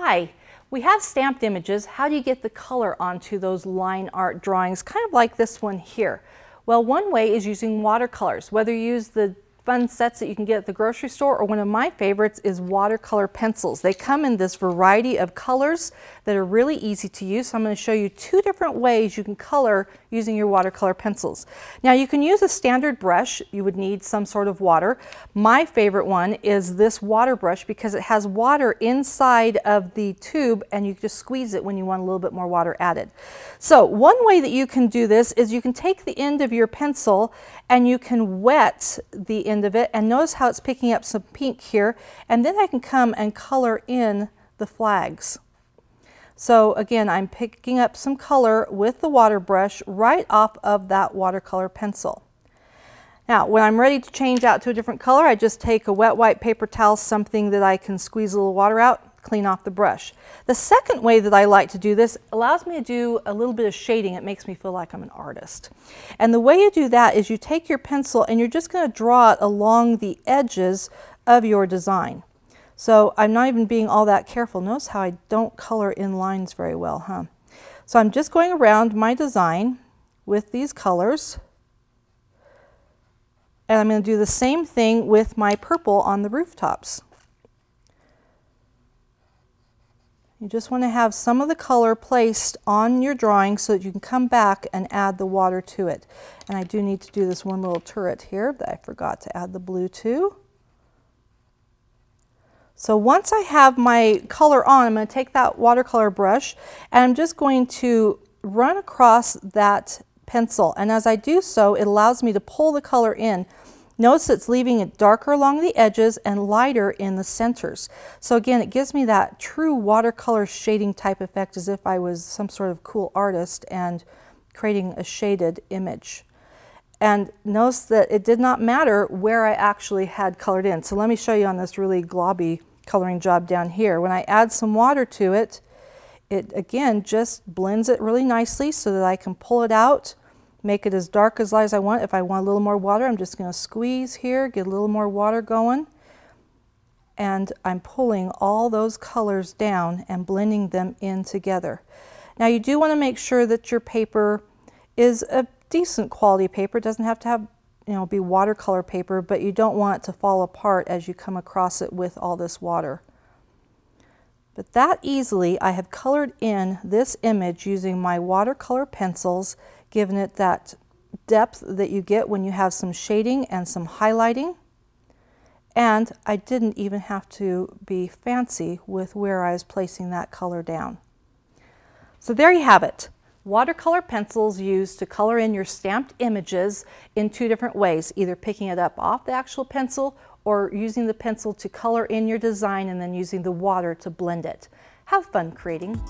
Hi, we have stamped images. How do you get the color onto those line art drawings, kind of like this one here? Well, one way is using watercolors, whether you use the fun sets that you can get at the grocery store, or one of my favorites is watercolor pencils. They come in this variety of colors that are really easy to use. So I'm going to show you two different ways you can color using your watercolor pencils. Now you can use a standard brush. You would need some sort of water. My favorite one is this water brush because it has water inside of the tube and you just squeeze it when you want a little bit more water added. So one way that you can do this is you can take the end of your pencil and you can wet the end of it, and notice how it's picking up some pink here, and then I can come and color in the flags. So again, I'm picking up some color with the water brush right off of that watercolor pencil. Now when I'm ready to change out to a different color, I just take a wet white paper towel, something that I can squeeze a little water out, clean off the brush. The second way that I like to do this allows me to do a little bit of shading. It makes me feel like I'm an artist. And the way you do that is you take your pencil and you're just going to draw it along the edges of your design. So I'm not even being all that careful. Notice how I don't color in lines very well, huh? So I'm just going around my design with these colors. And I'm going to do the same thing with my purple on the rooftops. You just want to have some of the color placed on your drawing so that you can come back and add the water to it. And I do need to do this one little turret here that I forgot to add the blue to. So once I have my color on, I'm going to take that watercolor brush and I'm just going to run across that pencil. And as I do so, it allows me to pull the color in. Notice it's leaving it darker along the edges and lighter in the centers. So again, it gives me that true watercolor shading type effect as if I was some sort of cool artist and creating a shaded image. And notice that it did not matter where I actually had colored in. So let me show you on this really globby coloring job down here. When I add some water to it, it again just blends it really nicely so that I can pull it out, make it as dark as light as I want. If I want a little more water, I'm just going to squeeze here, get a little more water going. And I'm pulling all those colors down and blending them in together. Now you do want to make sure that your paper is a decent quality paper. It doesn't have to have, be watercolor paper, but you don't want it to fall apart as you come across it with all this water. But that easily, I have colored in this image using my watercolor pencils, giving it that depth that you get when you have some shading and some highlighting. And I didn't even have to be fancy with where I was placing that color down. So there you have it. Watercolor pencils used to color in your stamped images in two different ways, either picking it up off the actual pencil or using the pencil to color in your design and then using the water to blend it. Have fun creating.